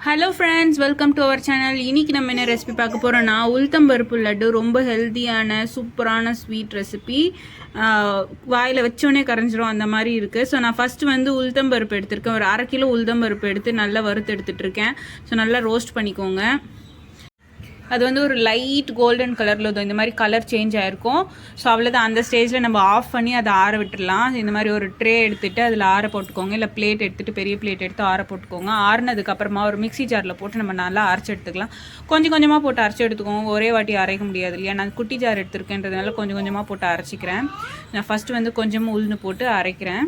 Hello friends, welcome to our channel. இன்றைக்கி நம்ம என்ன ரெசிபி பார்க்க போகிறோன்னா உளுத்தம் பருப்பு லட்டு. ரொம்ப ஹெல்த்தியான சூப்பரான ஸ்வீட் ரெசிபி. வாயில் வச்சோடனே கரைஞ்சிரும் அந்த மாதிரி இருக்குது. ஸோ நான் ஃபஸ்ட்டு வந்து உளுத்தம் பருப்பு எடுத்திருக்கேன். ஒரு 1/2 கிலோ உளுத்தம் பருப்பு எடுத்து நல்லா வறுத்து எடுத்துகிட்ருக்கேன். ஸோ நல்லா ரோஸ்ட் பண்ணிக்கோங்க. அது வந்து ஒரு லைட் கோல்டன் கலரில் இந்த மாதிரி கலர் சேஞ்ச் ஆகிருக்கும். ஸோ அவ்வளோதான். அந்த ஸ்டேஜில் நம்ம ஆஃப் பண்ணி அதை ஆற விட்டுடலாம். இந்த மாதிரி ஒரு ட்ரே எடுத்துகிட்டு அதில் ஆற போட்டுக்கோங்க. இல்லை பிளேட் எடுத்துகிட்டு பெரிய பிளேட் எடுத்து ஆற போட்டுக்கோங்க. ஆறுனதுக்கப்புறமா ஒரு மிக்ஸி ஜாரில் போட்டு நம்ம நல்லா அரைச்சி எடுத்துக்கலாம். கொஞ்சம் கொஞ்சமாக போட்டு அரைச்சி எடுத்துக்கோங்க. ஒரே வாட்டி அரைக்க முடியாது இல்லையா. நான் குட்டி ஜார் எடுத்துருக்கேன்றதுனால கொஞ்சம் கொஞ்சமாக போட்டு அரைச்சிக்கிறேன். நான் ஃபஸ்ட்டு வந்து கொஞ்சமாக உளுந்து போட்டு அரைக்கிறேன்.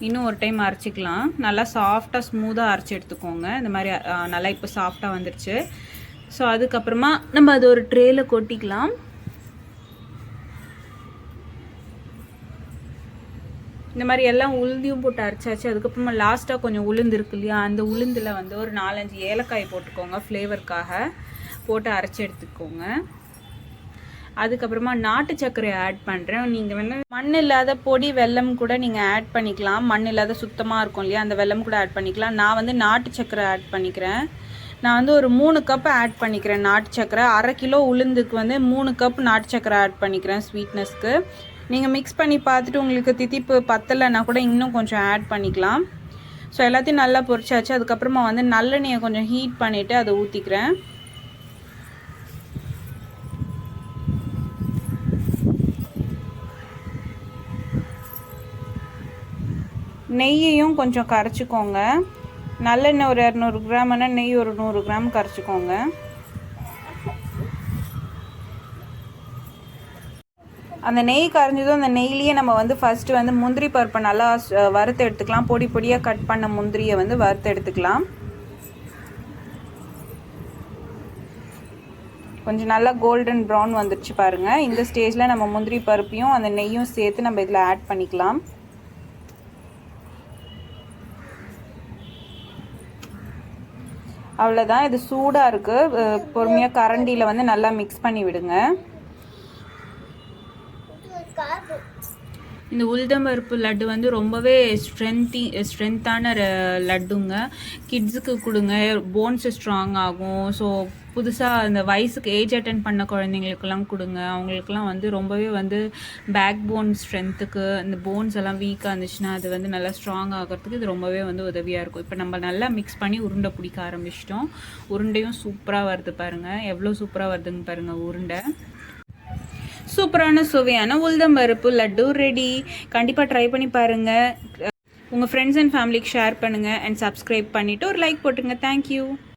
இன்னும் ஒரு டைம் அரைச்சிக்கலாம். நல்லா சாஃப்டாக ஸ்மூத்தாக அரைச்சி எடுத்துக்கோங்க. இந்த மாதிரி நல்லா இப்போ சாஃப்டாக வந்துடுச்சு. ஸோ அதுக்கப்புறமா நம்ம அது ஒரு ட்ரேயில் கொட்டிக்கலாம். இந்த மாதிரி எல்லாம் உளுந்தியும் போட்டு அரைச்சாச்சு. அதுக்கப்புறமா லாஸ்ட்டாக கொஞ்சம் உளுந்து இருக்கு இல்லையா, அந்த உளுந்தில் வந்து ஒரு 4-5 ஏலக்காய் போட்டுக்கோங்க. ஃப்ளேவருக்காக போட்டு அரைச்சி எடுத்துக்கோங்க. அதுக்கப்புறமா நாட்டு சர்க்கரை ஆட் பண்ணுறேன். நீங்கள் வந்து மண் இல்லாத பொடி வெல்லம் கூட நீங்கள் ஆட் பண்ணிக்கலாம். மண் இல்லாத சுத்தமாக இருக்கும் இல்லையா, அந்த வெல்லம் கூட ஆட் பண்ணிக்கலாம். நான் வந்து நாட்டு சர்க்கரை ஆட் பண்ணிக்கிறேன். நான் வந்து ஒரு 3 கப் ஆட் பண்ணிக்கிறேன் நாட்டு சர்க்கரை. 1/2 கிலோ உளுந்துக்கு வந்து 3 கப் நாட்டு சர்க்கரை ஆட் பண்ணிக்கிறேன் ஸ்வீட்னஸ்க்கு. நீங்கள் மிக்ஸ் பண்ணி பார்த்துட்டு உங்களுக்கு தித்திப்பு பத்தலைன்னா கூட இன்னும் கொஞ்சம் ஆட் பண்ணிக்கலாம். ஸோ எல்லாத்தையும் நல்லா பொரிச்சாச்சு. அதுக்கப்புறமா வந்து நல்லெண்ணெயை கொஞ்சம் ஹீட் பண்ணிவிட்டு அதை ஊற்றிக்கிறேன். நெய்யையும் கொஞ்சம் கரைச்சிக்கோங்க. நல்லெண்ணெய் ஒரு 200 கிராம்னா நெய் ஒரு 100 கிராம் கரைச்சிக்கோங்க. அந்த நெய் கரைஞ்சதும் அந்த நெய்லேயே நம்ம வந்து ஃபஸ்ட்டு வந்து முந்திரி பருப்பை நல்லா வறுத்து எடுத்துக்கலாம். பொடி பொடியாக கட் பண்ண முந்திரியை வந்து வறுத்து எடுத்துக்கலாம். கொஞ்சம் நல்லா கோல்டன் ப்ரௌன் வந்துடுச்சு பாருங்கள். இந்த ஸ்டேஜில் நம்ம முந்திரி பருப்பையும் அந்த நெய்யும் சேர்த்து நம்ம இதில் ஆட் பண்ணிக்கலாம். அவ்வளோதான். இது சூடாக இருக்குது. பொறுமையாக கரண்டியில் வந்து நல்லா மிக்ஸ் பண்ணி விடுங்க. இந்த உளுத்தம் பருப்பு லட்டு வந்து ரொம்பவே ஸ்ட்ரென்த்தான லட்டுங்க. கிட்ஸுக்கு கொடுங்க, போன்ஸ் ஸ்ட்ராங் ஆகும். ஸோ புதுசாக அந்த வயசுக்கு ஏஜ் அட்டன் பண்ண குழந்தைங்களுக்கெல்லாம் கொடுங்க. அவங்களுக்கெல்லாம் வந்து ரொம்பவே வந்து பேக் போன் ஸ்ட்ரென்த்துக்கு, இந்த போன்ஸ் எல்லாம் வீக்காக இருந்துச்சுன்னா அது வந்து நல்லா ஸ்ட்ராங் ஆகிறதுக்கு இது ரொம்பவே வந்து உதவியாக இருக்கும். இப்போ நம்ம நல்லா மிக்ஸ் பண்ணி உருண்டை பிடிக்க ஆரம்பிச்சிட்டோம். உருண்டையும் சூப்பராக வருது பாருங்கள். எவ்வளோ சூப்பராக வருதுங்க பாருங்கள் உருண்டை. சூப்பரான சுவையான உளுத்தம் பருப்பு லட்டு ரெடி. கண்டிப்பாக ட்ரை பண்ணி பாருங்கள். உங்கள் ஃப்ரெண்ட்ஸ் அண்ட் ஃபேமிலிக்கு ஷேர் பண்ணுங்கள். அண்ட் சப்ஸ்கிரைப் பண்ணிவிட்டு ஒரு லைக் போட்டுங்க. தேங்க்யூ.